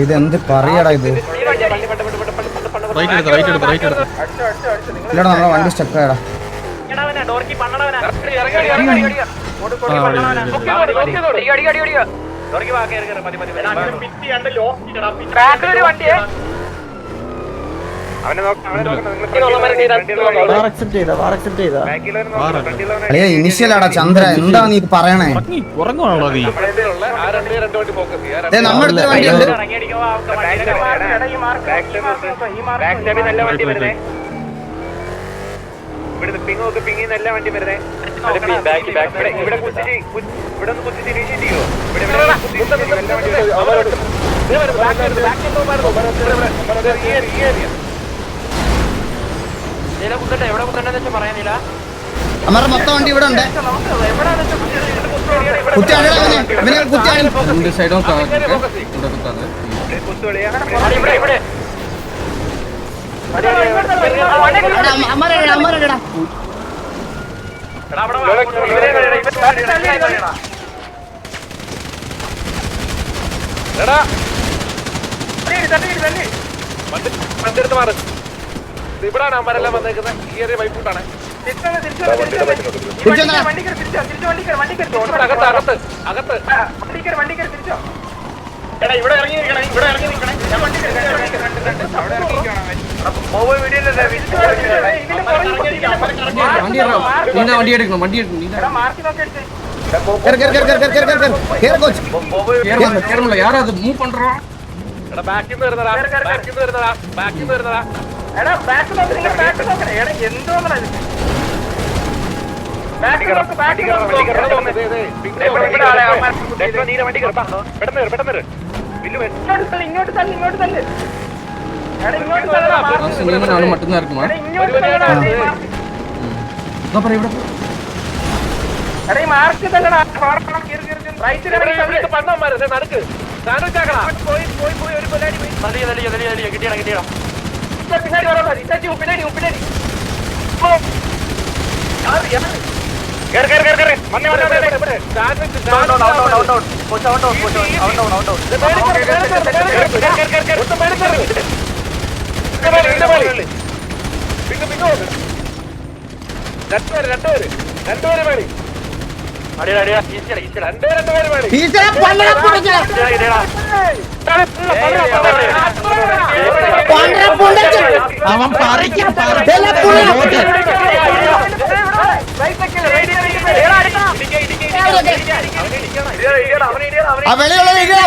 ഇതെന്ത് പറയടാ ഇത്? ഇല്ലടാ നമ്മളെ വണ്ടി സ്റ്റക്കായടാ. ഇനിഷ്യലാടാ ചന്ദ്ര, എന്താ നീ പറയണേ? നമ്മുടെ അടുത്ത് വണ്ടിയുണ്ട്. പിങ്ങി നല്ല വണ്ടി വരുന്നേ. ഇവിടെ ഒന്ന് കുത്തിച്ച് ഇനീഷ്യേറ്റ് ചെയ്യോ? അമ്മ മൊത്തം വണ്ടി ഇവിടെ ഉണ്ട്. ഇവിടാണ് അമ്മരെല്ലാം വന്നേക്കുന്നത്. ഈ ഏരിയ വൈപ്പൂട്ടാണ്. വണ്ടി എടുക്കണം, വണ്ടി யாராவது மூவ் பண்றோம். ബാക്കിൽ നിന്ന് വരുന്നതാ, ബാക്കിൽ നിന്ന് വരുന്നതാ, ബാക്കിൽ നിന്ന് വരുന്നതാ. மட்டும்தான் இருக்குமா? രണ്ടുപേര് വേണി. അവനെ ഓടിച്ചിട്ട്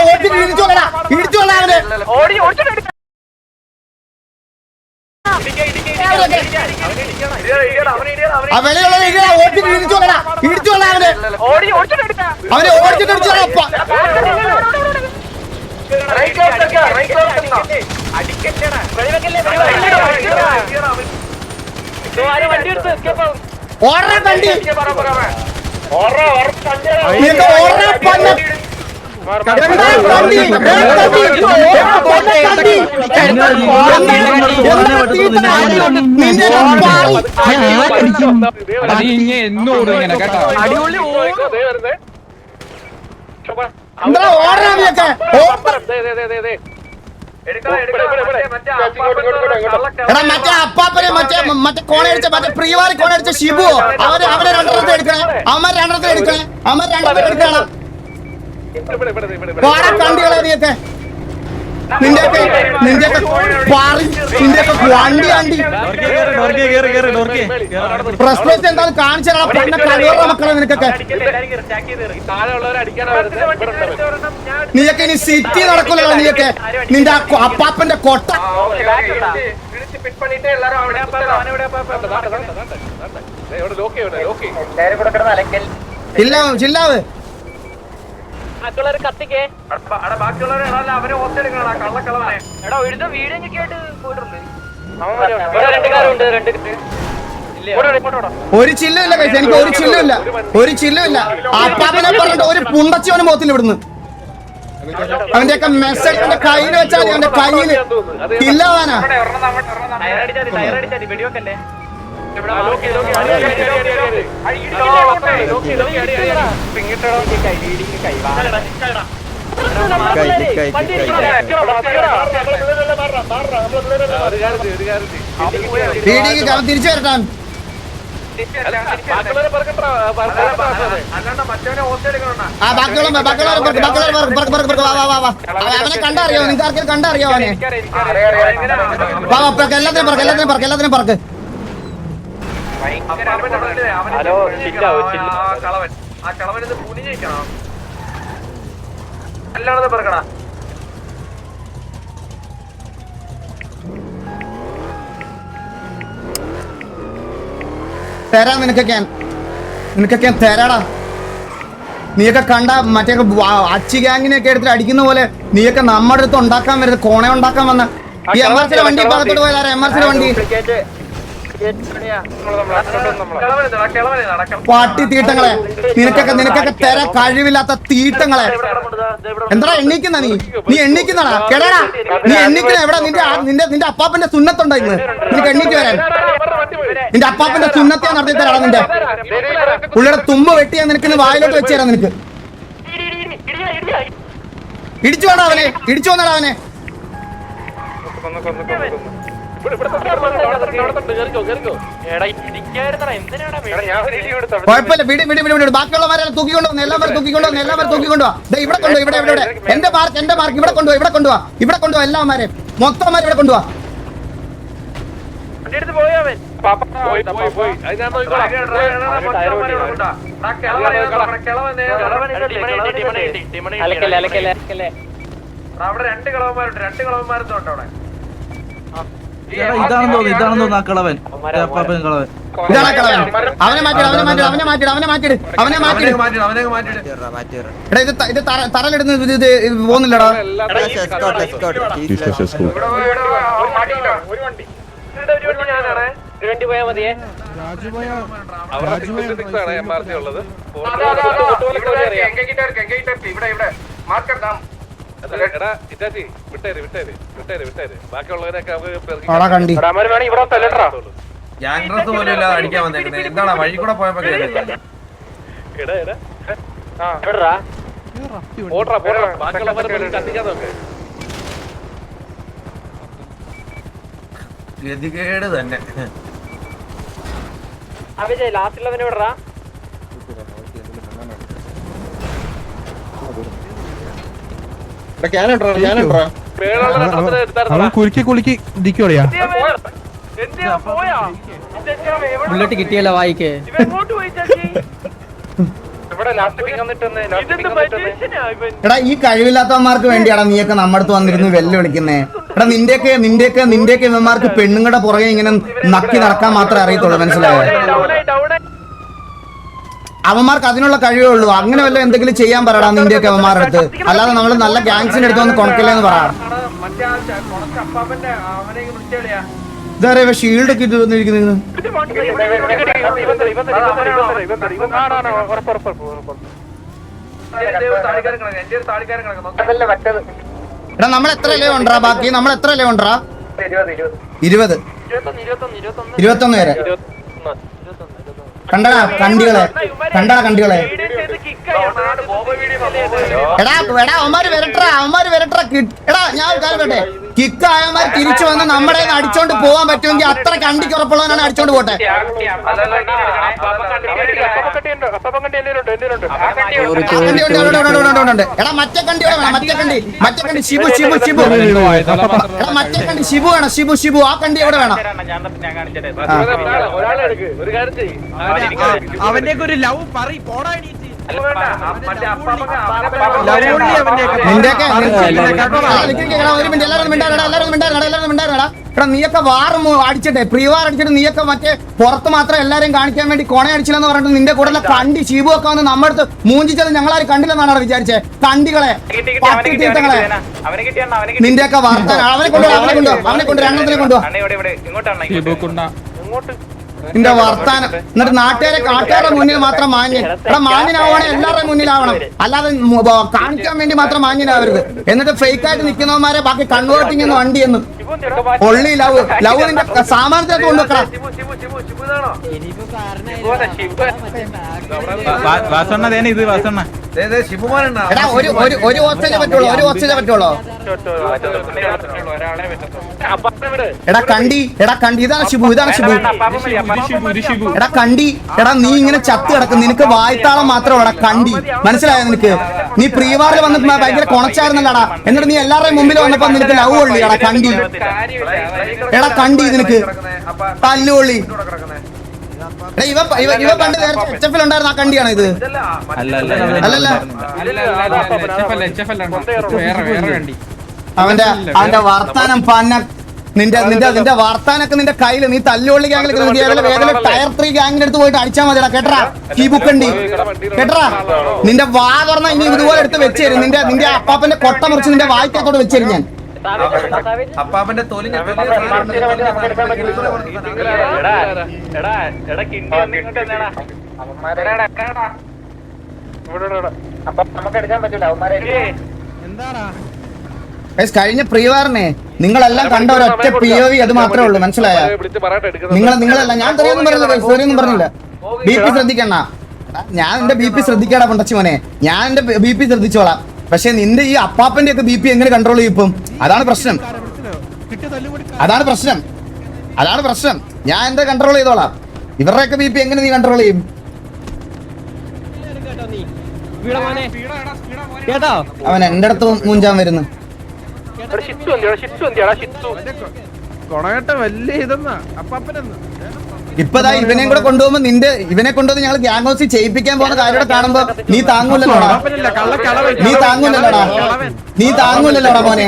ഓർഡർ വണ്ടി എന്നോട് ഇങ്ങനെ കേട്ടോ. അടിപൊളി മറ്റേ അപ്പാപ്പനെ മറ്റേ കോണടിച്ച മറ്റേ പ്രിയവാരി കോണടിച്ച ഷിബു അവരെ രണ്ടെണ്ണത്തെ എടുക്കണേ. അവന്മാർ രണ്ടെണ്ണത്തെ എടുക്കണേ. അവന്മാർ രണ്ടെണ്ണത്തെ എടുക്കണം. കണ്ടികളെ നീയൊക്കെ നിന്റെയൊക്കെ വണ്ടി വണ്ടി പ്രശ്നത്തെ എന്തായാലും കാണിച്ചാൽ മക്കളെ നിനക്കൊക്കെ. നീയൊക്കെ ഇനി സിറ്റി നടക്കൂലോ. നീയൊക്കെ നിന്റെ അപ്പാപ്പന്റെ കൊട്ട ചില്ലാവ് ഒരു ചില്ലുമില്ല കഴിച്ച. എനിക്ക് ഒരു ചില്ലുമില്ല. അപ്പാപ്പനെ പറഞ്ഞിട്ട് ഒരു പുണ്ടച്ചവന് പോകത്തില്ല ഇവിടുന്ന്. അവന്റെയൊക്കെ മെസ്സേജ് അവന്റെ കയ്യിൽ വെച്ചാൽ അവന്റെ കയ്യില് ഇല്ലവാനാ. തിരിച്ചു വരട്ടാൻ അവനെ കണ്ടറിയോ? നിങ്ങൾക്ക് ആർക്കെങ്കിലും കണ്ടറിയോ അവനെ? എല്ലാത്തിനും പറക്ക്. തരാം നിനക്കൊക്കെ തരാടാ. നീയൊക്കെ കണ്ട മറ്റേ അച്ചി ഗ്യാങ്ങിനെയൊക്കെ എടുത്തിട്ട് അടിക്കുന്ന പോലെ നീയൊക്കെ നമ്മുടെ അടുത്ത് ഉണ്ടാക്കാൻ വരുന്നത് കോണ ഉണ്ടാക്കാൻ വന്ന ഈ MRC വണ്ടി ഭാഗത്തോട്ട് പോയതാരാ? MRC വണ്ടി പാട്ടി തീട്ടങ്ങളെ, നിനക്കൊക്കെ തരാൻ കഴിവില്ലാത്ത തീട്ടങ്ങളെ. എന്താ എണ്ണീക്കുന്ന നീ എണ്ണീക്കുന്നടാ കേടാ. നീ എണ്ണീക്കുന്ന എവിടെ? നിന്റെ അപ്പാപ്പന്റെ സുന്നത്തുണ്ടോ ഇന്ന് നിനക്ക് എണ്ണീറ്റ് വരാൻ? നിന്റെ അപ്പാപ്പന്റെ സുന്നത്തെ നടത്തി തരാടാ. നിന്റെ പുള്ളിയുടെ തുമ്പ് വെട്ടിയാ നിനക്ക് വായിലോട്ട് വെച്ച് തരാം. നിനക്ക് ഇടിച്ചു വേണം അവനെ, ഇടിച്ചു വന്നടാ അവനെ. കുഴപ്പമില്ല, വിടി. ബാക്കിയുള്ളവരെല്ലാം തൂക്കിക്കൊണ്ടുവന്ന് എല്ലാവരും തൂക്കിക്കൊണ്ടുവാ. ഇവിടെ കൊണ്ടുവാ, ഇവിടെ എന്റെ മാർക്ക് ഇവിടെ കൊണ്ടുവാ. എല്ലാവരും മൊത്തം ഇവിടെ കൊണ്ടുവാ. അവിടെ 2 കളവന്മാരുണ്ട് അവിടെ. ഇതാണെന്ന് തോന്നുന്നു ആ കളവൻ. ഇതാണ് കളവൻ. അവനെ മാറ്റിട്. എടാ ഇത് തറലിടുന്ന ഇത് പോകുന്നില്ലടാ. ഗ്യാങ്റസ് പോലും ഇല്ലാതെ അടിക്കാൻ വന്നേക്കുന്നത് എന്താണ്? വഴി കൂടെ പോയപ്പോ ഗതികേട് തന്നെ. ലാസ്റ്റിലവനെ വിടറാ. കുലുക്കി ഇരിക്കോളിയാ. ബുള്ളറ്റ് കിട്ടിയല്ലോ വായിക്ക്. എടാ ഈ കഴിവില്ലാത്തവന്മാർക്ക് വേണ്ടിയാടാ നീയൊക്കെ നമ്മുടെ അടുത്ത് വന്നിരുന്നു വെല്ലുവിളിക്കുന്നേ. എടാ നിന്റെയൊക്കെ ഇവന്മാർക്ക് പെണ്ണുങ്ങളുടെ പുറകെ ഇങ്ങനെ നക്കി നടക്കാൻ മാത്രമേ അറിയത്തുള്ളൂ, മനസ്സിലായോ? അവന്മാർക്ക് അതിനുള്ള കഴിവേ ഉള്ളൂ. അങ്ങനെ വല്ല എന്തെങ്കിലും ചെയ്യാൻ പറയടാ നിന്റെയൊക്കെ അവന്മാരുടെ അടുത്ത്. അല്ലാതെ നമ്മൾ നല്ല ഗാങ്സിന്റെ അടുത്ത് വന്ന് കൊണക്കില്ലെന്ന് പറയാം. ഇതറിയ ഷീൽഡ് ഒക്കെ ഇട്ട് വന്നിരിക്കുന്നത്. എടാ നമ്മൾ എത്ര ഇലേ ഉണ്ടാ? ബാക്കി നമ്മൾ എത്ര ഇലേ ഉണ്ടാ? 20 21 വരെ. കണ്ടടാ കണ്ടികളെ. എടാ അവന്മാര് വരട്ടാ. എടാ ഞാൻ കേട്ടെ, കിക്ക് ആയമാര് തിരിച്ചു വന്ന് നമ്മുടെ അടിച്ചോണ്ട് പോവാൻ പറ്റുമെങ്കിൽ അത്ര കണ്ടിക്ക് ഉറപ്പുള്ളവനാണ് അടിച്ചോണ്ട് പോട്ടെ. എടാ മറ്റേ കണ്ടി വേണം. മറ്റേ കണ്ടി ഷിബു. എടാ മറ്റേ കണ്ടി ഷിബു വേണം. ഷിബു ആ കണ്ടി എവിടെ വേണം? അവന്റെ ഒരു ലവ് പറ പോടാ. നീയൊക്കെ വാർ അടിച്ചിട്ടെ, പ്രീ വാർ അടിച്ചിട്ട് നീയൊക്കെ മറ്റേ പുറത്ത് മാത്രം എല്ലാരെയും കാണിക്കാൻ വേണ്ടി കോണ അടിച്ചില്ലെന്ന് പറഞ്ഞിട്ട് നിന്റെ കൂടെ കണ്ടി ഷീബു ഒക്കെ വന്ന് നമ്മുടെ അടുത്ത് മൂഞ്ചിച്ചത് ഞങ്ങളാരും കണ്ടില്ലെന്നാണ് വിചാരിച്ചേ. കണ്ടികളെ, പട്ടിത്തീട്ടങ്ങളെ, നിന്റെയൊക്കെ വാർത്ത. അവനെ കൊണ്ടുപോവാ. 2 കൊണ്ടുപോവാ. നിന്റെ വർത്താനം. എന്നിട്ട് നാട്ടുകാരുടെ മുന്നിൽ മാത്രം മാന്യൻ. എടാ മാന്യനാവണേ എല്ലാവരുടെയും മുന്നിലാവണം, അല്ലാതെ കാണിക്കാൻ വേണ്ടി മാത്രം മാന്യനാവരുത്. എന്നിട്ട് ഫേക്ക് ആയിട്ട് നിൽക്കുന്നവന്മാരെ ബാക്കി കൺവേർട്ടിങ് എന്ന് വണ്ടിയെന്ന് പൊള്ളി ലവ് നിന്റെ സാമാനത്തിനകത്ത് കൊണ്ടുവെക്കണം. എടാ ഒരു ഹോസ്റ്റലേ പറ്റുള്ളൂ. എടാ കണ്ടി ഇതാണ് ഷിബു. എടാ കണ്ടി, എടാ നീ ഇങ്ങനെ ചത്ത് കിടക്കും, നിനക്ക് വായ്ത്താളം മാത്രമേ കണ്ടി, മനസ്സിലായോ നിനക്ക്? നീ പ്രീവാറിൽ വന്നിട്ട് ഭയങ്കര കൊണച്ചായിരുന്നല്ലടാ, എന്നിട്ട് നീ എല്ലാവരുടെയും മുമ്പിൽ വന്നപ്പോ നിനക്ക് ലവ് കൊള്ളി. എടാ കണ്ടി, എടാ കണ്ടി നിനക്ക് തല്ലുകൊള്ളി. ഇവ പണ്ട് HF ഉണ്ടായിരുന്ന ആ കണ്ടിയാണോ ഇത്? അല്ലല്ല, അവന്റെ വർത്താനം പന്ന നിന്റെ വർത്താനൊക്കെ നിന്റെ കയ്യില്. നീ തല്ലുകൊള്ളി ഗ്യാങ്ങിൽ ടയർ 3 ഗ്യാങ്ങിന്റെ അടുത്ത് പോയിട്ട് അടിച്ചാൽ മതിടാ, കേട്ടറാ? ഈ ബുക്കണ്ടി കേട്ടറാ? നിന്റെ വാ തുറന്ന ഇനി ഇതുപോലെ എടുത്ത് വെച്ചേരും. നിന്റെ അപ്പാപ്പന്റെ കൊട്ട മുറിച്ച് നിന്റെ വായിക്കത്തോട് വെച്ചേരും ഞാൻ. അപ്പാപ്പന്റെ തൊലി കഴിഞ്ഞ പ്രീവാറിനെ നിങ്ങളെല്ലാം കണ്ട ഒരൊറ്റ POV അത് മാത്രമേ ഉള്ളൂ, മനസ്സിലായ? നിങ്ങളല്ല, ഞാൻ തെറിയൊന്നും പറഞ്ഞില്ല. BP ശ്രദ്ധിക്കണ്ട, ഞാൻ എന്റെ BP ശ്രദ്ധിക്കാടാ പണ്ടച്ചി മോനെ, ഞാൻ എന്റെ BP ശ്രദ്ധിച്ചോളാം. പക്ഷെ നിന്റെ ഈ അപ്പാപ്പന്റെ ഒക്കെ BP എങ്ങനെ കൺട്രോൾ ചെയ്യും ഇപ്പം? അതാണ് പ്രശ്നം. ഞാൻ എന്താ കൺട്രോൾ ചെയ്തോളാം, ഇവരുടെയൊക്കെ BP എങ്ങനെ നീ കൺട്രോൾ ചെയ്യും? അവൻ എന്റെ അടുത്ത് മൂഞ്ചാൻ വരുന്നു. ഇപ്പതാ ഇവനെയും കൂടെ കൊണ്ടുപോകുമ്പോ ഇവനെ കൊണ്ടുവന്ന് ഞങ്ങൾ ഗ്യാങ് ഹൗസിൽ ചെയ്യിപ്പിക്കാൻ പോകുന്ന കാര്യം കാണുമ്പോ നീ താങ്ങൂലല്ലോടാ മോനെ.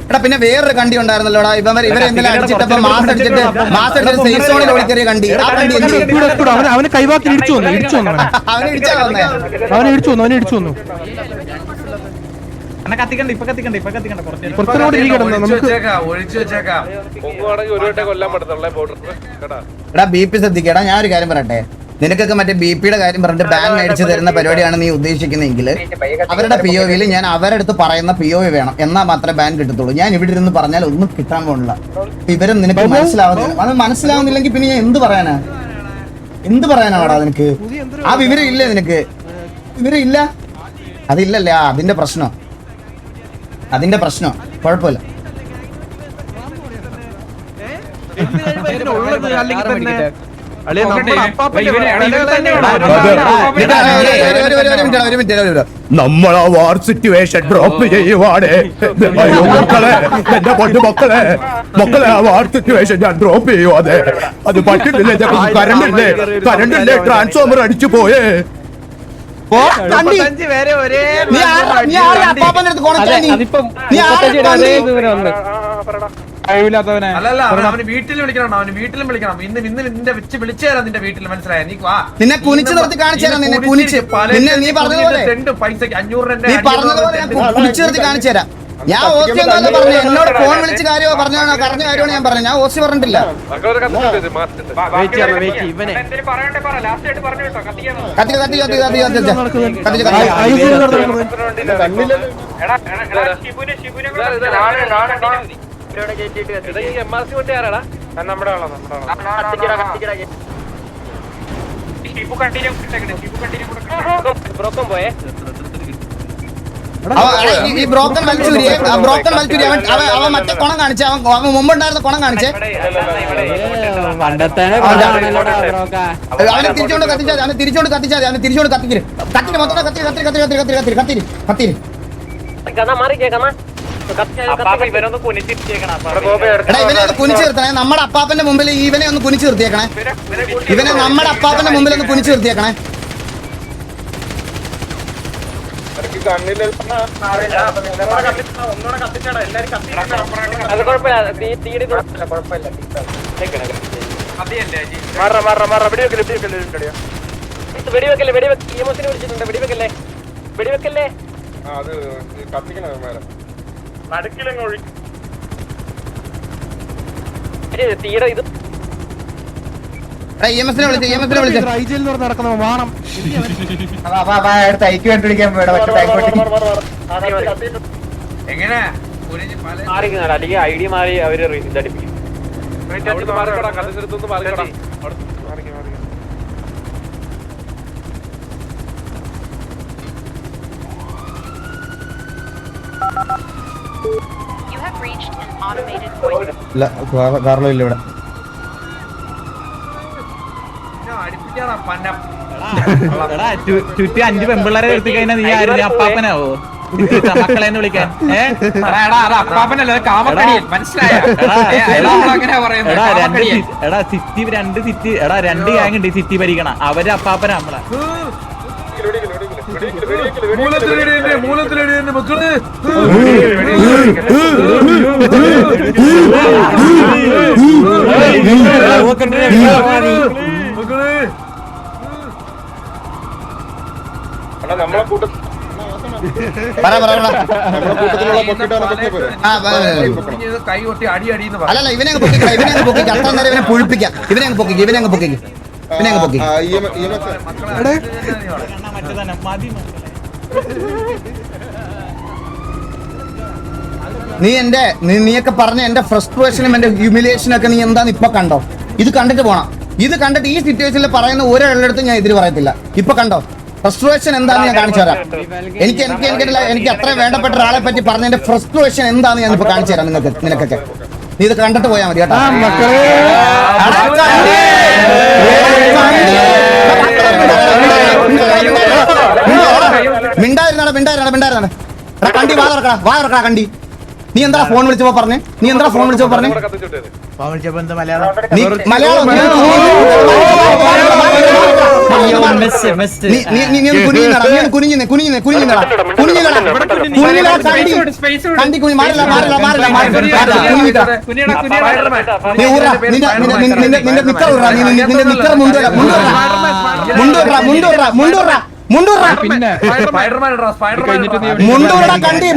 എടാ പിന്നെ വേറൊരു കണ്ടി ഉണ്ടായിരുന്നല്ലോടാ, ഇവരെ എന്തെങ്കിലും അടിച്ചിട്ടപ്പോ മാസ് അടിച്ചിട്ട് സേഫ് സോണിൽ ഓടിക്കേറിയ കണ്ടി. ആ കണ്ടി അവന് കൈവാക്കി ഇടിച്ചു വന്നു അവനെ ഇടിച്ചാ വന്നേ. അവനെ ഇടിച്ചു വന്നു എടാ BP ശ്രദ്ധിക്കടാ. ഞാൻ ഒരു കാര്യം പറയട്ടെ, നിനക്കൊക്കെ മറ്റേ BPയുടെ കാര്യം പറഞ്ഞിട്ട് ബാൻ മേടിച്ച് തരുന്ന പരിപാടിയാണ് നീ ഉദ്ദേശിക്കുന്നതെങ്കിൽ അവരുടെ POVയിൽ ഞാൻ അവരുടെ അടുത്ത് പറയുന്ന POV വേണം, എന്നാൽ മാത്രമേ ബാൻ കിട്ടത്തുള്ളൂ. ഞാൻ ഇവിടെ ഇരുന്ന് പറഞ്ഞാൽ ഒന്നും കിട്ടാൻ പോണില്ല. ഇവരും നിനക്ക് മനസ്സിലാവുന്നില്ലെങ്കിൽ പിന്നെ ഞാൻ എന്ത് പറയാനാടാ നിനക്ക്? ആ വിവരം ഇല്ലേ നിനക്ക്? വിവരം ഇല്ല, അതില്ലല്ലേ? അതിന്റെ പ്രശ്നം കുഴപ്പമില്ല. നമ്മളാ വാർ സിറ്റുവേഷൻ ഡ്രോപ്പ് ചെയ്യുവാണ്. എന്റെ പൊന്നു മക്കളെ ആ വാർ സിറ്റുവേഷൻ ഞാൻ ഡ്രോപ്പ് ചെയ്യുവാതെ. അത് പറ്റുന്നില്ല, കറണ്ടില്ലേ ട്രാൻസ്ഫോമർ അടിച്ചു പോയേ. അവന് വീട്ടിൽ വിളിക്കണം. ഇന്ന് നിന്റെ വെച്ച് വിളിച്ചു തരാം നിന്റെ വീട്ടിൽ, മനസ്സിലായ? നീ വാ, നിന്നെ കുനിച്ച് നിർത്തി കാണിച്ചു തരാം. നീ പറഞ്ഞതുപോലെ 2 പൈസക്ക് 500 കുനിച്ച് നിർത്തി കാണിച്ചു തരാം. ഞാൻ ഓസി ഒന്നല്ല പറഞ്ഞു, എന്നോട് ഫോൺ വിളിച്ച് പറഞ്ഞ കാര്യമാണ് ഞാൻ പറഞ്ഞു. ഞാൻ ഓസി പറഞ്ഞിട്ടില്ല. ഈ ബ്രോക്കൺ വലിച്ചൂരി അവൻ മറ്റേ കുണം കാണിച്ചേ, അവൻ മുമ്പുണ്ടായിരുന്ന കുണം കാണിച്ചേ. അവനെ തിരിച്ചോണ്ട് കത്തിച്ചാൽ കത്തിക്കിര് മൊത്തം കത്തിരി. ഇവനെ ഒന്ന് കുനിച്ചു നിർത്തണേ, നമ്മുടെ അപ്പാപ്പന്റെ മുമ്പിൽ ഇവനെ ഒന്ന് കുനിച്ചു നിർത്തിയേക്കണേ. EMS-നെ വിളിച്ച് റൈജിൽ നിന്ന് നടക്കുന്ന വാണം എങ്ങനെ അല്ലെങ്കിൽ ഐ ഡി മാറി അവര് ഇതടിപ്പിക്കും. മാറിക്കോടാ, കഥച്ചെടുത്തൊന്ന് മാറിക്കോടാ. You have reached an automated voice. ഇല്ല കാർലോ ഇല്ല ഇവിടെ. അടിപ്പിക്കാറാ പന്നം. ചുറ്റി 5 പെമ്പിള്ളേരെ നിർത്തി കഴിഞ്ഞാൽ നീ ആരും അപ്പാപ്പനാവോ മക്കളെ വിളിക്കാൻ? അപ്പാപ്പനല്ല കാമക്കടിയൻ, മനസ്സിലായോ? അങ്ങനെയാ പറയുന്നത്. എടാ സിറ്റി 2 സിറ്റി എടാ 2 ഗ്യാങ് ഉണ്ട് സിറ്റി ഭരിക്കണ അവര് അപ്പാപ്പന നമ്മളെ മൂലത്തിലടിയന്റെ മക്കള് നമ്മളെ കൂട്ടത്തിൽ കൈ കൊട്ടി അടി അടിന്ന് പറ. അല്ലല്ല ഇവനെ പൊക്കിക്ക അത്ര നേരം ഇവനെ പുഴിപ്പിക്കാം. ഇവനെ പൊക്കിക്ക് നീയൊക്കെ പറഞ്ഞ എന്റെ ഫ്രസ്ട്രേഷനും എന്റെ ഹ്യൂമിലിയേഷനും ഒക്കെ നീ എന്താന്ന് ഇപ്പൊ കണ്ടോ? ഇത് കണ്ടിട്ട് പോണം. ഇത് കണ്ടിട്ട് ഈ സിറ്റുവേഷനിൽ പറയുന്ന ഒരാളുടെ ഞാൻ എതിര് പറയത്തില്ല. ഇപ്പൊ കണ്ടോ ഫ്രസ്ട്രേഷൻ എന്താന്ന് ഞാൻ കാണിച്ചു തരാം. എനിക്ക് അത്ര വേണ്ടപ്പെട്ട ഒരാളെ പറ്റി പറഞ്ഞതിന്റെ ഫ്രസ്ട്രേഷൻ എന്താന്ന് ഞാൻ ഇപ്പൊ കാണിച്ചു തരാം നിനക്കൊക്കെ. നീ ഇത് കണ്ടിട്ട് പോയാൽ മതി കേട്ടോ. മിണ്ടായിരുന്നാ കണ്ടി വാ തുറക്കടാ കണ്ടി. നീ എന്താ ഫോൺ വിളിച്ചപ്പോ പറഞ്ഞേ? നീ മലയാളം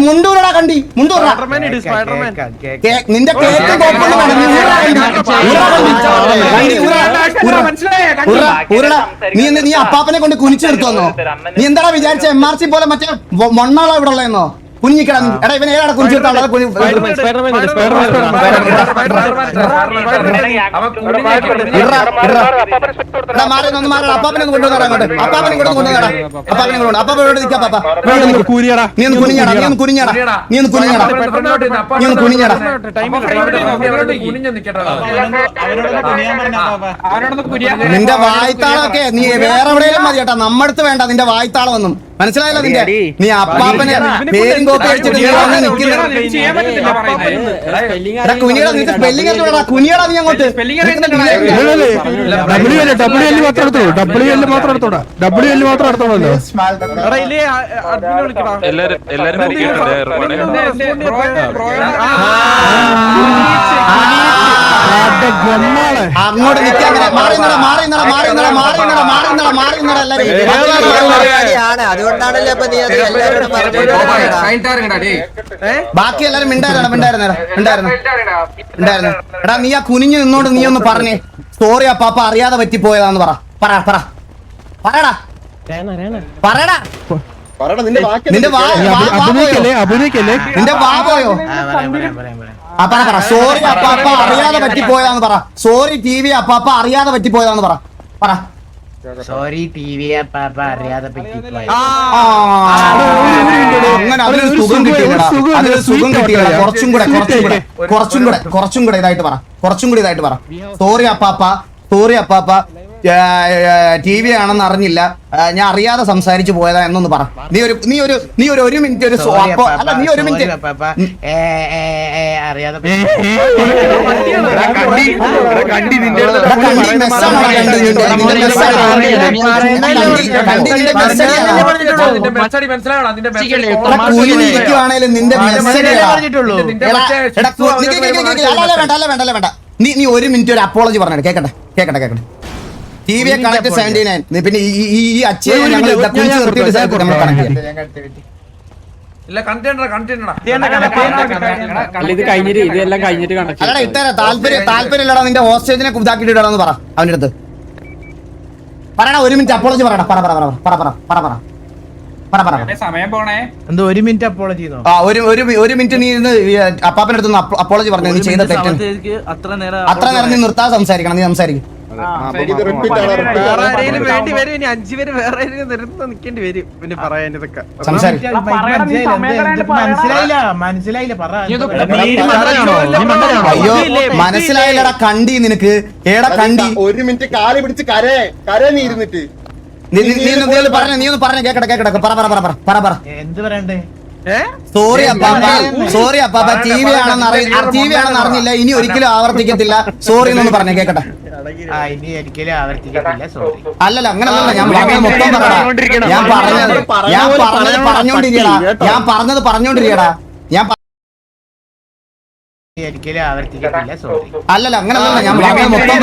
മുണ്ടൂറ കണ്ടി നിന്റെ നീ അപ്പാപ്പനെ കൊണ്ട് കുനിച്ചു നിർത്തുവന്നോ? നീ എന്താ വിചാരിച്ച MRC പോലെ മറ്റേ മണ്ണാളോ ഇവിടെ ഉള്ളതെന്നോ? കുഞ്ഞിക്കട എടാ ഇവൻ ഏതാണ് കുനിച്ചു നിർത്താൻ അപ്പാപ്പനെ കൊണ്ടുവന്നേടാ അപ്പാപ്പനോട് നിൽക്കാം. നീ ഒന്ന് കുനിഞ്ഞടാ. നിന്റെ വായ്ത്താളൊക്കെ നീ വേറെ എവിടെയും മതി കേട്ടാ, നമ്മടുത്ത് വേണ്ട നിന്റെ വായ്ത്താളം ഒന്നും. മനസ്സിലായല്ലോ നിന്റെ? നീ അപ്പാപ്പനെ പേരും കോപ്പി അടിച്ചിട്ട് കുനിയടാ. നിനക്ക് സ്പെല്ലിംഗ് അറിഞ്ഞൂടാ. കുനിയടാ നീ അങ്ങോട്ട്. WL മാത്രം എടുത്തോളല്ലോ. അങ്ങോട്ട് നിൽക്കാൻ അതുകൊണ്ടാണല്ലോ ബാക്കി എല്ലാരും മിണ്ടായിരുന്നു. എടാ നീ ആ കുനിഞ്ഞു നിന്നോണ്ട് നീ ഒന്ന് പറഞ്ഞേ. സോറി അപ്പാപ്പ അറിയാതെ പറ്റിപ്പോയതാന്ന് പറയടാ. നിന്റെ വാ പോയോ? പറ സോറി അപ്പാപ്പ അറിയാതെ പറ്റിപ്പോയതാന്ന് പറ. സോറി TV അപ്പാപ്പ അറിയാതെ പറ്റിപ്പോയതാന്ന് പറ. സോറി TV പാപ്പ അറിയാതെ പറ്റിപ്പോയി. അങ്ങനെ അതിലൊരു സുഖം കിട്ടിയില്ല. കുറച്ചും കൂടെ ഇതായിട്ട് പറ. സോറി അപ്പാപ്പ TV ആണെന്ന് അറിഞ്ഞില്ല, ഞാൻ അറിയാതെ സംസാരിച്ചു പോയതാ എന്നൊന്ന് പറ. നീ ഒരു മിനിറ്റ് നീ ഒരു മിനിറ്റ് അറിയാതെ കുനിഞ്ഞിരിക്കുവാണേലും നിന്റെ മെസ്സേജ് വേണ്ട. നീ ഒരു മിനിറ്റ് ഒരു അപ്പോളജി പറഞ്ഞു. കേക്കട്ടെ. TV connect 79. പിന്നെ ഈ അച്ഛനെ ഞങ്ങൾ കുറിച്ച് നിർത്തിയിട്ട് നമ്മൾ കണക്ട് ചെയ്യാം. ഇല്ല കണ്ടിട്ടുണ്ടാ ഇത് കഴിഞ്ഞിട്ട് ഇതെല്ലാം കഴിഞ്ഞിട്ട് കണക്ട് അല്ലടാ ഇട്ടേരാ താല്പര്യം ഇല്ലടാ നിന്റെ ഹോസ്റ്റേജിനെ ഇതാക്കിയിട്ടാന്ന് പറ അവന്റെ അടുത്ത് പറയടാ 1 മിനിറ്റ് അപ്പോളജി പറയടാ പറ സമയം പോണേ എന്തോ 1 മിനിറ്റ് അപ്പോളജി ചെയ്തോ ആ ഒരു മിനിറ്റ് നീ ഇരുന്ന് അപ്പാപ്പന്റെ അടുത്ത് അപ്പോളജി പറഞ്ഞു നീ ചെയ്ത തെറ്റ് അത്ര നേരം നീ നിർത്താതെ സംസാരിക്കണം നീ സംസാരിക്കും അയ്യോ മനസ്സിലായില്ലടാ കണ്ടി നിനക്ക് ഏടാ കണ്ടി 1 മിനിറ്റ് കാല് പിടിച്ച് കര നീ ഇരുന്നിട്ട് നീ ഒന്ന് പറഞ്ഞ കേക്കട്ടെ പറ എന്ത് പറയണ്ടേ സോറി അപ്പാപ്പ ടി വി ആണെന്ന് അറിഞ്ഞില്ല ഇനി ഒരിക്കലും ആവർത്തിക്കത്തില്ല സോറി എന്നൊന്ന് പറഞ്ഞേ കേക്കട്ടെ ഇനി ഒരിക്കലും ആവർത്തിക്കത്തില്ല സോറി അല്ലല്ല അങ്ങനല്ല ഞാൻ പറഞ്ഞത് മൊത്തം പറയടാ ഞാൻ പറഞ്ഞത് ഒരിക്കലും ആവർത്തിക്കത്തില്ല സോറി അല്ലല്ല അങ്ങനല്ല ഞാൻ പറഞ്ഞത് മൊത്തം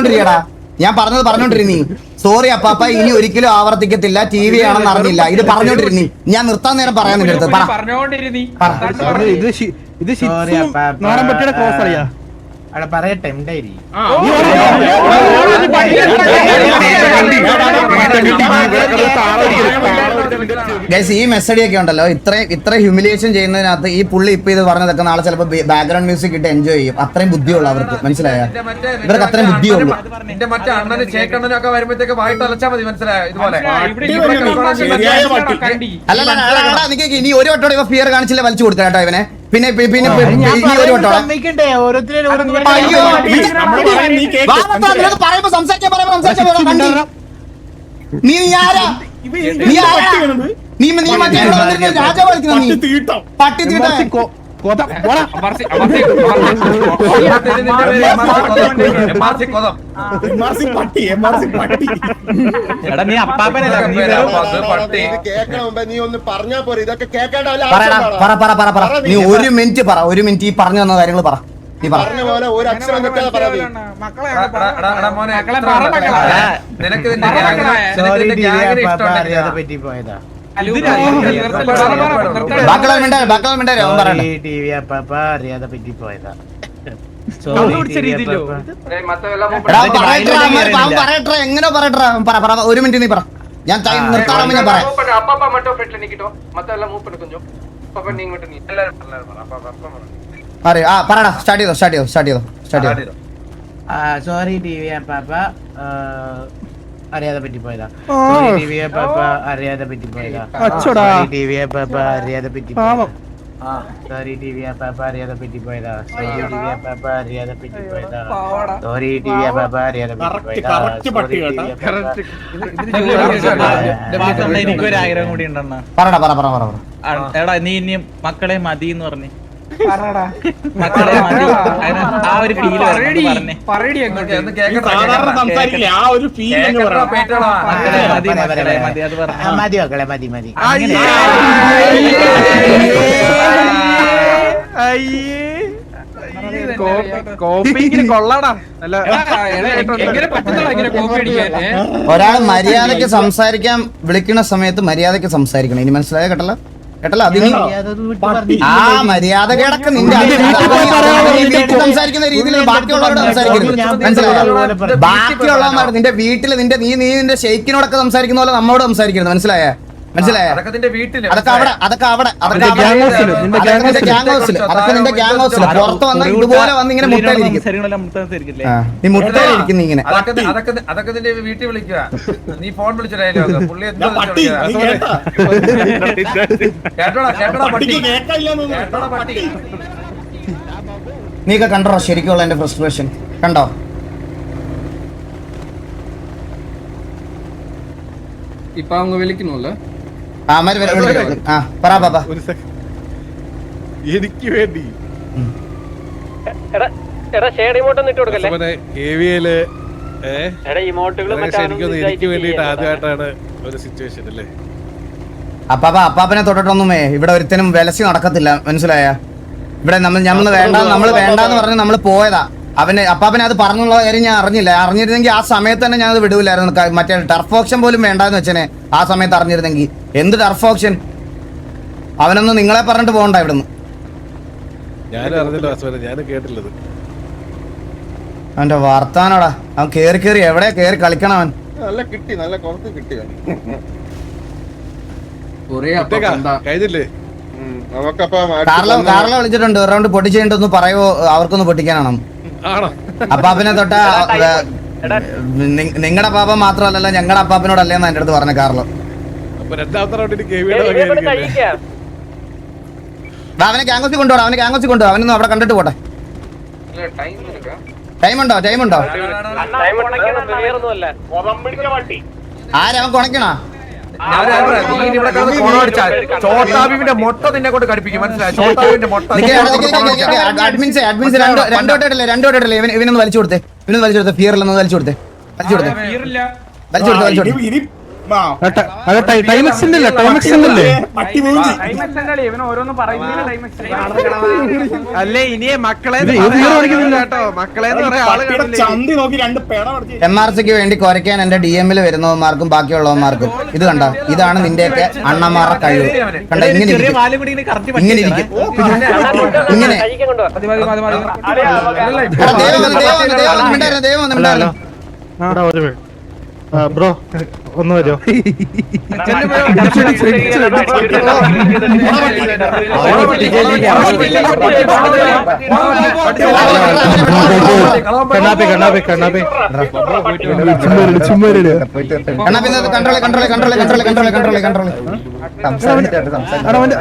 പറയടാ ഞാൻ പറഞ്ഞത് പറഞ്ഞോണ്ടിരുന്നീ സോറി അപ്പാപ്പ ഇനി ഒരിക്കലും ആവർത്തിക്കത്തില്ല ടി വി ആണെന്ന് അറിഞ്ഞില്ല ഇത് പറഞ്ഞോണ്ടിരുന്നീ ഞാൻ നിർത്താൻ നേരം പറയാൻ നിന്റെ അടുത്ത് ഇത് നാടൻ പട്ടിയുടെ ക്രോസ് അറിയാ അവിടെ പറയട്ടെ ഉണ്ടായി ഈ മെസ്സേജ് ഒക്കെ ഉണ്ടല്ലോ ഇത്ര ഹ്യൂമിലിയേഷൻ ചെയ്യുന്നതിനകത്ത് ഈ പുള്ളി ഇപ്പൊ ഇത് പറഞ്ഞതൊക്കെ നാളെ ചിലപ്പോൾ ബാക്ക്ഗ്രൗണ്ട് മ്യൂസിക് ഇട്ട് എൻജോയ് ചെയ്യും അത്രയും ബുദ്ധിയുള്ള അവർക്ക് മനസ്സിലായോ ഇവർക്ക് അത്രയും ബുദ്ധിയുള്ളൂ എന്റെ മറ്റേ അണ്ണനും ചേക്കണ്ണനും ഒക്കെ വരുമ്പോഴത്തേക്ക് വായിട്ട് അലച്ചാ മതി മനസ്സിലായോ ഇതുപോലെ അല്ലല്ല നിനക്ക് ഇനി ഒരു വട്ടോടെ ഇവ ഫിയർ കാണിച്ചില്ല വലിച്ചു കൊടുക്കാം കേട്ടോ ഇവനെ പിന്നെ ഇനി ഒരു വട്ടോടെ അയ്യോ പറയുമ്പോ സംസാരിക്കാൻ കണ്ടി നീ ആരാ നീ മറ്റേ രാജാവ് കളിക്കുന്ന നീ പട്ടി തീട്ട എടാ നീ അപ്പാപ്പനല്ല നീ ഒന്ന് പറഞ്ഞാ പോരെ ഇതൊക്കെ കേൾക്കേണ്ട പറ നീ 1 മിനിറ്റ് ഈ പറഞ്ഞു തന്ന കാര്യങ്ങൾ പറ നീ പറഞ്ഞ പോലെ ഒരു അക്ഷരം വെക്കാതെ പറയാ നിനക്ക് പറ്റിപ്പോയതാ അറിയാതെ പറ്റിപ്പോയതാ എങ്ങനെ പറയട്ടെ 1 മിനിറ്റ് നീ പറ ഞാൻ നിർത്താറാകുമ്പോ ഞാൻ പറയാം പറടാ സ്റ്റാർട്ട് ചെയ്തോ സോറി ടി വി അപ്പാപ്പ അറിയാതെ പറ്റിപ്പോയതാ ടി വി അപ്പാപ്പ അറിയാതെ പറ്റിപ്പോയതാ ടി വി അപ്പാപ്പ അറിയാതെ പറ്റിപ്പോയതാ സോറി ടി വി അപ്പാപ്പ അറിയാതെ പറ്റിപ്പോയതാ സോറി ടി വി അപ്പാപ്പ അറിയാതെ എനിക്കൊരു ആഗ്രഹം കൂടി ഉണ്ടെന്നാ പറ എടാ നീ ഇനി മക്കളെ മതി എന്ന് പറഞ്ഞേ മക്കളെ മതി ആ ഒരു ഫീൽ പറഞ്ഞേ മതി അത് പറഞ്ഞു മതി മക്കളെ മതി ഒരാൾ മര്യാദക്ക് സംസാരിക്കാൻ വിളിക്കുന്ന സമയത്ത് മര്യാദക്ക് സംസാരിക്കണം ഇനി മനസ്സിലായോ കേട്ടല്ലോ അതിന് ആ മര്യാദ കിടക്ക് നിന്റെ സംസാരിക്കുന്ന രീതിയിൽ ബാക്കിയുള്ളവരോട് സംസാരിക്കരുത് മനസ്സിലായോ ബാക്കിയുള്ളവന്മാർ നിന്റെ വീട്ടില് നിന്റെ ഷെയ്ക്കിനോടൊക്കെ സംസാരിക്കുന്ന പോലെ നമ്മോട് സംസാരിക്കരുത് മനസ്സിലായോ അതൊക്കെ നിന്റെ ഗ്യാങ് ഹൗസിൽ പുറത്ത് വന്ന ഇതുപോലെ വന്ന് ഇങ്ങനെ മുട്ടയിലിരിക്കും നീ മുട്ടയിലിരിക്കും നീ ഇങ്ങനെ അതൊക്കെ നിന്റെ വീട്ടിൽ വിളിക്കുക നീ ഫോൺ വിളിച്ചിട്ടോ പുള്ളി നീക്കെ കണ്ടോ ശരിക്കുള്ള എന്റെ ഫ്രസ്ട്രേഷൻ കണ്ടോ ഇപ്പൊ അങ്ങ് വിളിക്കണല്ലോ എനിക്ക് വേണ്ടി എനിക്ക് വേണ്ടിട്ട് ആദ്യമായിട്ടാണ് ഒരു സിറ്റുവേഷൻ അല്ലേ അപ്പാപ്പനെ തൊട്ടിട്ടൊന്നുമേ ഇവിടെ ഒരുത്തനും വിലസി നടക്കത്തില്ല മനസ്സിലായ ഇവിടെ നമ്മൾ വേണ്ടെന്ന് പറഞ്ഞ് നമ്മള് പോയതാ അപ്പാപ്പനെ അത് പറഞ്ഞുള്ള കാര്യം ഞാൻ അറിഞ്ഞിരുന്നെങ്കിൽ ആ സമയത്ത് തന്നെ ഞാനത് വിടൂലായിരുന്നു. മറ്റേ ടർഫ് ഓപ്ഷൻ പോലും വേണ്ടാന്ന് വെച്ചനെ ആ സമയത്ത് അറിഞ്ഞിരുന്നെങ്കിൽ. എന്ത് ടർഫ് ഓപ്ഷൻ? അവനൊന്നും നിങ്ങളെ പറഞ്ഞിട്ട് പോകണ്ട ഇവിടുന്ന്. ഞാനും അറിഞ്ഞില്ല വാസുവിനെ, ഞാനും കേട്ടില്ലത്. അവന്റെ വർത്താനോടാ, അവൻ കേറി എവിടെ കേറി കളിക്കണം അവൻ. നല്ല കിട്ടി, നല്ല കുറച്ച് കിട്ടി. കഴിഞ്ഞില്ലേ? കാർല വിളിച്ചിട്ടുണ്ട്, ഒരു റൗണ്ട് പൊട്ടിച്ചിട്ടൊന്ന് പറയോ, അവർക്കൊന്ന് പൊട്ടിക്കാനാണ്. അപ്പാപ്പനെ തൊട്ട നിങ്ങളുടെ അപ്പാപ്പ മാത്രമല്ലല്ലോ ഞങ്ങളുടെ അപ്പാപ്പനോടല്ലേന്ന് എന്റെ അടുത്ത് പറഞ്ഞ കാർലോ. അവനെ ഗ്യാങ്സി കൊണ്ടുപോടാ, അവനൊന്നും അവിടെ കണ്ടിട്ട് പോട്ടെ. ടൈമുണ്ടോ? ആരവൻ കൊണക്കണോ? ചോട്ടാബിന്റെ മൊട്ട നിന്നെ കൊണ്ട് കടിപ്പിക്കും, മനസ്സിലായി? ചോട്ടാബിന്റെ മൊട്ട അഡ്മിൻസ് രണ്ടോട്ടല്ലേ ഇവനൊന്ന് വലിച്ചു കൊടുത്തേ, ഫിയറിലൊന്ന് വലിച്ചു കൊടുത്തേ. അല്ലേ ഇനിയെ മക്കളെ MRCക്ക് വേണ്ടി കുറയ്ക്കാൻ എന്റെ DM വരുന്നവന്മാർക്കും ബാക്കിയുള്ളവന്മാർക്കും ഇത് കണ്ട, ഇതാണ് നിന്റെയൊക്കെ അണ്ണന്മാരുടെ കഴിവ്. കണ്ട, ഇങ്ങനെ ബ്രോ ഒന്ന് വരുമോ?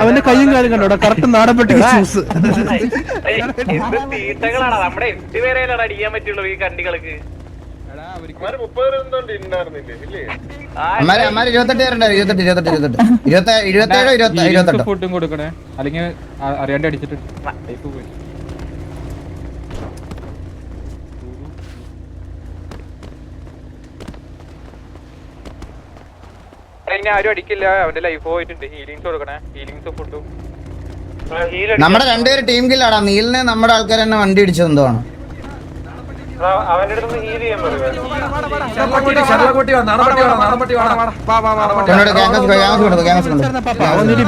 അവന്റെ കയ്യും കാലും കണ്ടോടാ, കറക്റ്റ് നാടൻ പട്ടി ജ്യൂസ്. നമ്മുടെ 8 പേരെയാണ് അടിക്കാൻ പറ്റുള്ളൂ ഈ കണ്ടികൾക്ക്. 28 ഫുഡും കൊടുക്കണേ, അല്ലെങ്കിൽ അറിയാണ്ട് അടിച്ചിട്ട് ആരും അടിക്കില്ല. അവന്റെ ലൈഫ് പോയിട്ടുണ്ട്. ഹീലിങ്സ് കൊടുക്കണേ, ഹീലിങ്സ് ഫുഡും. നമ്മുടെ രണ്ടുപേര് ടീം കില്ലാടാ. നീലിനെ നമ്മുടെ ആൾക്കാർ തന്നെ വണ്ടി ഇടിച്ചത് എന്തുവാണ്? അവന്റെ അടുത്ത് ഹീൽ ചെയ്യാൻ പറയും.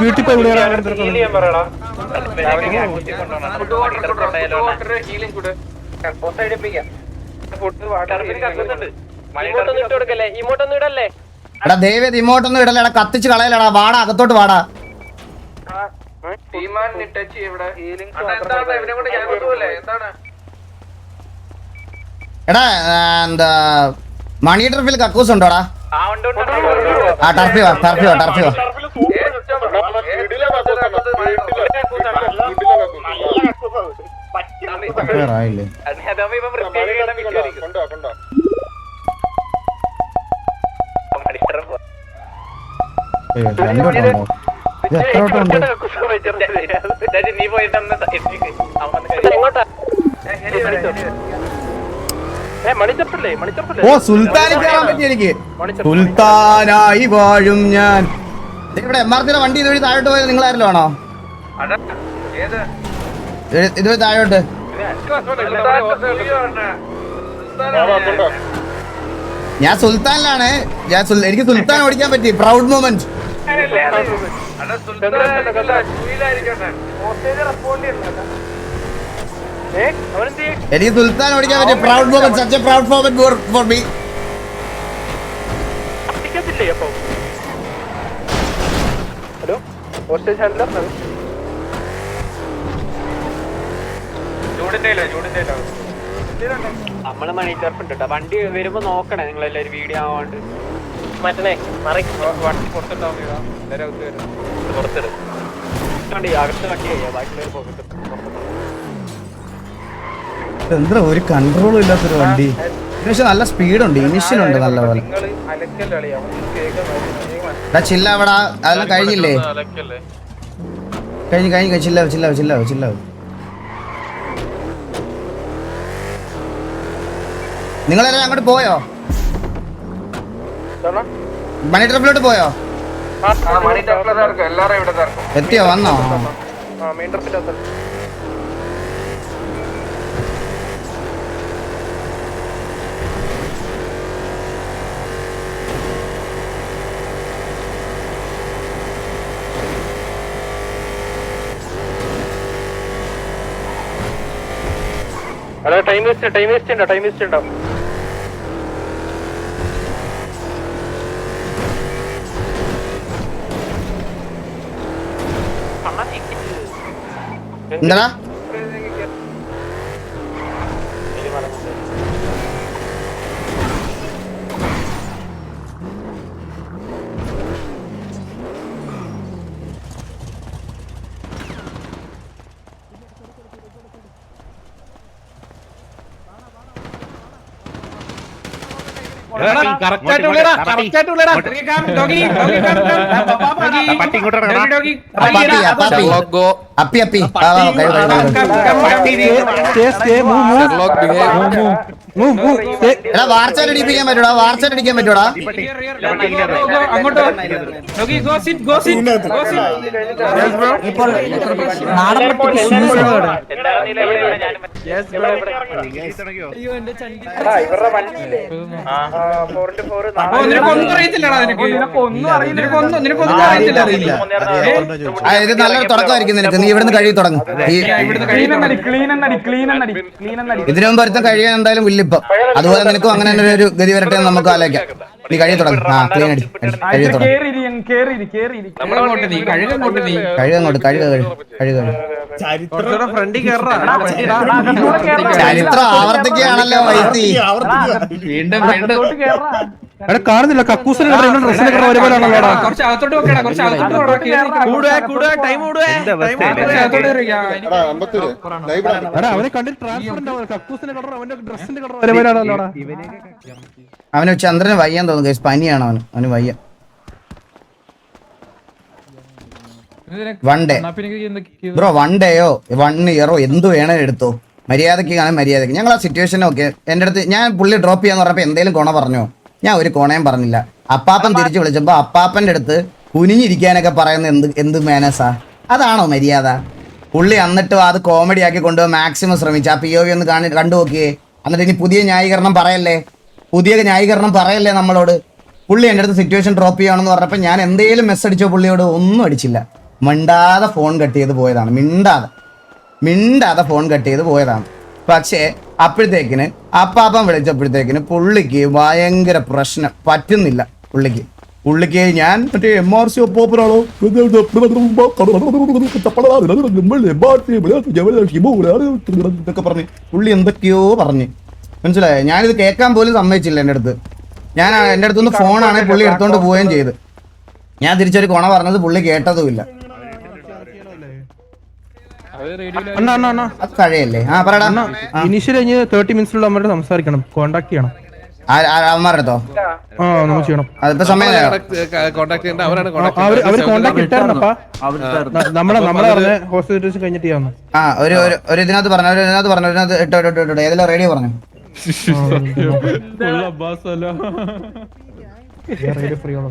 വീട്ടിൽ പോയി എടാ ദൈവം ഇമോട്ടൊന്നും ഇടല്ലേടാ, കത്തിച്ച് കളയലടാ. വാടാ, അകത്തോട്ട് വാടാ. എടാ എന്താ മണി ടർഫിൽ കക്കൂസ് ഉണ്ടോടാ? ആ ടർഫി വാ. നീ പോയിട്ട് ഓ സുൽത്താനിൽ കയറാൻ പറ്റി എനിക്ക്. സുൽത്താനായി വാഴും ഞാൻ. ഇവിടെ MRCയുടെ വണ്ടി ഇതുവഴി താഴോട്ട് പോയത് നിങ്ങളാരല്ലോ ആണോ? ഇതുവഴി താഴോട്ട് ഞാൻ സുൽത്താനിലാണ്. എനിക്ക് സുൽത്താൻ ഓടിക്കാൻ പറ്റി. Proud moment. എനിക്ക് സുൽത്താൻ ഓടിക്കാൻ പറ്റി. Proud moment. Such A proud moment for me. Hello, hostage handler നമ്മള് മണി ചേർപ്പിട്ടോ. വണ്ടി വരുമ്പോ നോക്കണേ നിങ്ങളെല്ലാരും, വീഡിയോ ആവാണ്ട് മറ്റേ വണ്ടി പുറത്തുണ്ടാവും. എല്ലാരും അകത്ത് വരും, പുറത്തിടും. അകത്ത് വണ്ടി കഴിയാ, ബാക്കിയുള്ളവർ പോകട്ടെ. എന്താ ഒരു കൺട്രോളും ഇല്ലാത്തൊരു വണ്ടി. പക്ഷെ നല്ല സ്പീഡുണ്ട്, ഇനിഷ്യലുണ്ട് നല്ലപോലെ. ചില്ലവടാ, അതെല്ലാം കഴിഞ്ഞില്ലേ? കഴിഞ്ഞു. ചില്ലാവ്. നിങ്ങളെല്ലാം അങ്ങോട്ട് പോയോ? മണി ട്രിപ്പിലോട്ട് പോയോ? എത്തിയോ? വന്നോ? ടൈം വേസ്റ്റ് ഉണ്ടോ എന്താ അപ്പി അപ്പി എടാ വാർച്ചൽ അടിപ്പിക്കാൻ പറ്റൂടാ വാർച്ചൽ അടിക്കാൻ പറ്റൂടാ ഇത് നല്ലൊരു തുടക്കമായിരിക്കും നിനക്ക് നീ ഇവിടുന്ന് കഴുകി തുടങ്ങും ഇതിനു മുമ്പ് ഒരുത്തം കഴിയാൻ എന്തായാലും വില്ലിപ്പം അതുപോലെ നിനക്കും അങ്ങനെ തന്നെ ഒരു ഗതി വരട്ടെ എന്ന് നമുക്ക് ആലോചിക്കാം നീ കഴുകി തുടങ്ങും ആ ക്ലീൻ അടി കഴുകി തുടങ്ങും കഴുകങ്ങോട്ട് ചരിത്രം ആവർത്തിക്കുകയാണല്ലോ വൈത്തി കാണുന്നില്ല കക്കൂസിന് അവനെ കണ്ടിട്ട് അവന് ചന്ദ്രന് വയ്യാൻ തോന്നുന്നു ഗൈസ് പനിയാണ് അവന് വയ്യ വൺ ഡേ ബ്രോ 1 ഡേയോ 1 ഇയറോ എന്ത് വേണേ എടുത്തോ മര്യാദയ്ക്ക് കാണാൻ മര്യാദയ്ക്ക് ഞങ്ങൾ ആ സിറ്റുവേഷനൊക്കെ എൻ്റെ അടുത്ത് ഞാൻ പുള്ളി ഡ്രോപ്പ് ചെയ്യാന്ന് പറഞ്ഞപ്പോൾ എന്തെങ്കിലും കോണ പറഞ്ഞോ ഞാൻ ഒരു കോണയും പറഞ്ഞില്ല അപ്പാപ്പൻ തിരിച്ചു വിളിച്ചപ്പോൾ അപ്പാപ്പൻ്റെ അടുത്ത് കുനിഞ്ഞിരിക്കാനൊക്കെ പറയുന്ന എന്ത് മാനസാ അതാണോ മര്യാദ പുള്ളി എന്നിട്ടും അത് കോമഡി ആക്കി കൊണ്ടുപോകാൻ മാക്സിമം ശ്രമിച്ചു ആ POV ഒന്ന് കണ്ടു നോക്കിയേ എന്നിട്ട് ഇനി പുതിയ ന്യായീകരണം പറയല്ലേ നമ്മളോട് പുള്ളി എൻ്റെ അടുത്ത് സിറ്റുവേഷൻ ഡ്രോപ്പ് ചെയ്യണമെന്ന് പറഞ്ഞപ്പോൾ ഞാൻ എന്തെങ്കിലും മെസ്സ് അടിച്ചോ പുള്ളിയോട് ഒന്നും അടിച്ചില്ല മിണ്ടാതെ ഫോൺ കട്ട് ചെയ്ത് പോയതാണ് മിണ്ടാതെ ഫോൺ കട്ട് ചെയ്ത് പോയതാണ് പക്ഷേ അപ്പോഴത്തേക്കിന് അപ്പാപ്പൻ വിളിച്ചപ്പോഴത്തേക്കിന് പുള്ളിക്ക് ഭയങ്കര പ്രശ്നം പറ്റുന്നില്ല പുള്ളിക്ക് ഞാൻ മറ്റേ MRC ഒപ്പോപ്പറാണോ ഇതൊക്കെ പറഞ്ഞ് പുള്ളി എന്തൊക്കെയോ പറഞ്ഞ് മനസ്സിലായോ ഞാനിത് കേൾക്കാൻ പോലും സമ്മതിച്ചില്ല എൻ്റെ അടുത്ത് എൻ്റെ അടുത്തുനിന്ന് ഫോണാണ് പുള്ളി എടുത്തോണ്ട് പോവുകയും ചെയ്ത് ഞാൻ തിരിച്ചൊരു കൊണ പറഞ്ഞത് പുള്ളി കേട്ടതുമില്ല അത് കഴിയല്ലേ ആ പറയടാ ഇനിഷ്യൽ 30 മിനിറ്റ്സിലുള്ള അമ്മയോട് സംസാരിക്കണം കോണ്ടാക്ട് ചെയ്യണം അവന്മാരുടെ അടുത്തോ നമ്മൾ ചെയ്യണം അതിപ്പോ സമയം അവര് കോണ്ടാക്ട് ഇട്ടായിരുന്നപ്പാ നമ്മളെ പറഞ്ഞ ഹോസ്പിറ്റൽസ് കഴിഞ്ഞിട്ട് ചെയ്യാവുന്ന ആ ഒരു ഇതിനകത്ത് പറഞ്ഞു ഇട്ടോ ഏതെല്ലാം റേഡിയോ പറഞ്ഞു ഫ്രീ ആണോ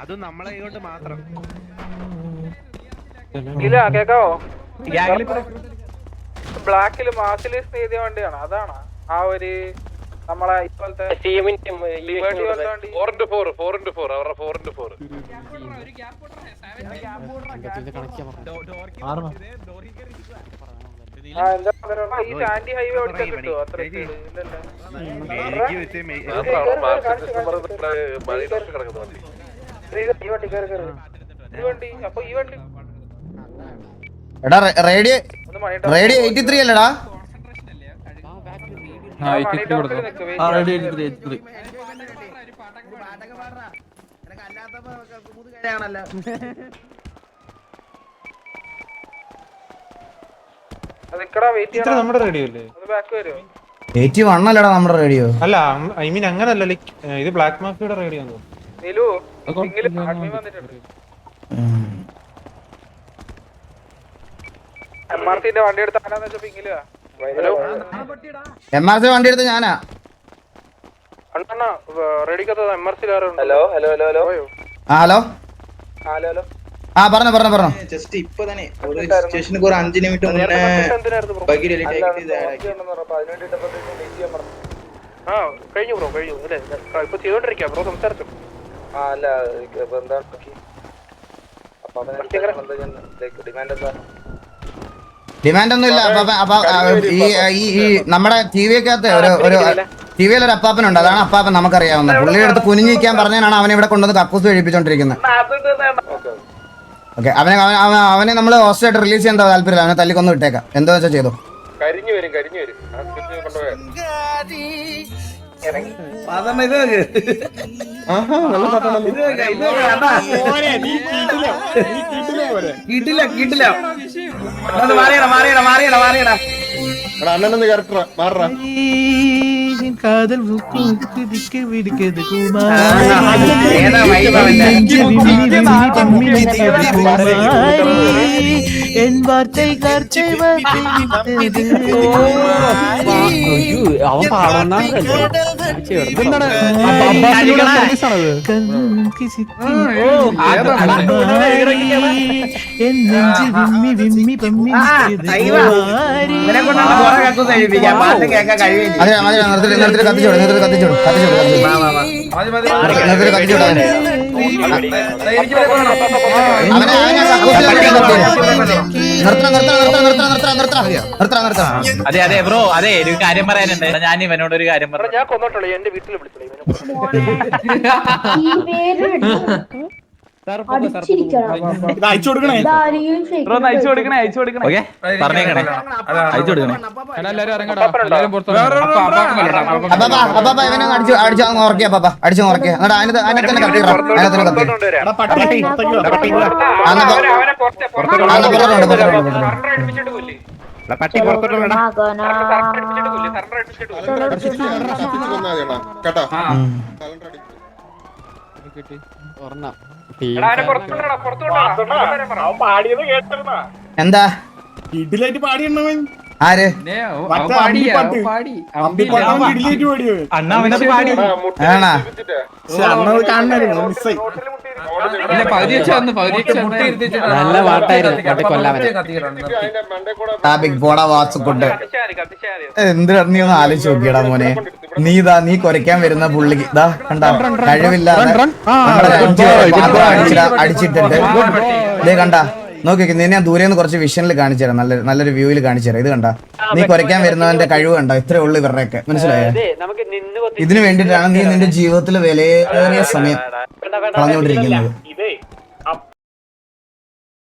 അത് നമ്മളെ കൊണ്ട് മാത്രം കേക്കാവോ ബ്ലാക്കില് മാസില് എഴുതിയ വണ്ടിയാണ് അതാണ് ആ ഒരു നമ്മളെ ഇപ്പോഴത്തെ ഈ സാൻഡി ഹൈവേ ഓടിക്കാൻ കിട്ടുമോ അത്ര അപ്പൊ ഈ വണ്ടി എടാ റേഡിയോ 83 അല്ലടാ നമ്മുടെ റേഡിയോ അല്ലേ 81 അല്ലടാ നമ്മുടെ റേഡിയോ അല്ല ഐ മീൻ അങ്ങനല്ല ഇത് ബ്ലാക്ക് മാഫിയുടെ റേഡിയോ MRC വണ്ടി എടുത്ത MRC വണ്ടി എടുത്ത് ഞാനാ ഹലോ ആ പറഞ്ഞോ ജസ്റ്റ് ഇപ്പൊ തന്നെ സ്റ്റേഷനിൽ ഒരു 5 മിനിറ്റ് മുന്നേ കഴിഞ്ഞു അല്ലേ ഇപ്പൊ ചെയ്തോണ്ടിരിക്കാം ബ്രോ സംസാരിച്ചു ഡിമാൻഡ് ഒന്നും ഇല്ല അപ്പൊ ഈ നമ്മുടെ ടി വിക്കകത്ത് ഒരു ടി വിയിൽ ഒരു അപ്പാപ്പനുണ്ട്. അതാണ് അപ്പാപ്പൻ നമുക്കറിയാവുന്നത്. പുള്ളിയുടെ അടുത്ത് കുനിഞ്ഞിരിക്കാൻ പറഞ്ഞാണ് അവനെ ഇവിടെ കൊണ്ടുവന്ന് കക്കൂസ് കഴിപ്പിച്ചോണ്ടിരിക്കുന്നത്. ഓക്കെ, അവനെ നമ്മൾ ഹോസ്റ്റലായിട്ട് റിലീസ് ചെയ്യാൻ താല്പര്യമില്ല. അവനെ തല്ലിക്കൊന്നു വിട്ടേക്കാം. എന്താ വെച്ചാൽ ചെയ്തു. കരിഞ്ഞു വരും അണ്ണനൊന്ന് ക്യാരക്ടർ മാറാ കാതൽ എൻ വാർത്തൈ അവൻ പാടുന്ന അതെ അതെ ബ്രോ, അതെ ഒരു കാര്യം പറയാനുണ്ട്. ഞാൻ ഇവനോട് ഒരു കാര്യം പറഞ്ഞു. ഞാൻ കൊന്നോട്ടുള്ളൂ. എന്റെ വീട്ടിൽ വിളിച്ചോളൂ. അയച്ചു കൊടുക്കണേ, പറഞ്ഞേക്കണേ, അയച്ചു കൊടുക്കണേ. എല്ലാരും ഇറങ്ങടാ, എല്ലാരും പുറത്തു അടിച്ചു ഉറക്കിയ പാപ്പ, അടിച്ചു ഉറക്കിയ. അതിനെ തന്നെ കത്തി പട്ടി കേട്ടോ. എന്താ ആര് അണ്ണ അവനത് പാടി ആണാ? നല്ല പാട്ടായിരുന്നു. കൊല്ലാവനെ എന്തിനാ നീ ഒന്ന് ആലോചിച്ച് നോക്കിയടാ മോനെ. നീ കുരയ്ക്കാൻ വരുന്ന പുള്ളിക്ക് ഇതാ കണ്ടാ കഴിവില്ലാതെ അടിച്ചിട്ടിട്ട് ഇതേ കണ്ടാ നോക്കി. നിന്നെ ഞാൻ ദൂരെ നിന്ന് കുറച്ച് വിഷനിൽ കാണിച്ചു തരാം, നല്ലൊരു വ്യൂവിൽ കാണിച്ചു തരാം. ഇത് കണ്ടാ നീ കുരയ്ക്കാൻ വരുന്നവന്റെ കഴിവ് കണ്ടോ? ഇത്രേ ഉള്ളു ഇവരുടെയൊക്കെ, മനസ്സിലായോ? ഇതിനു വേണ്ടിയിട്ടാണ് നീ നിന്റെ ജീവിതത്തിൽ വിലയേറിയ സമയം കളഞ്ഞുകൊണ്ടിരിക്കുന്നത്.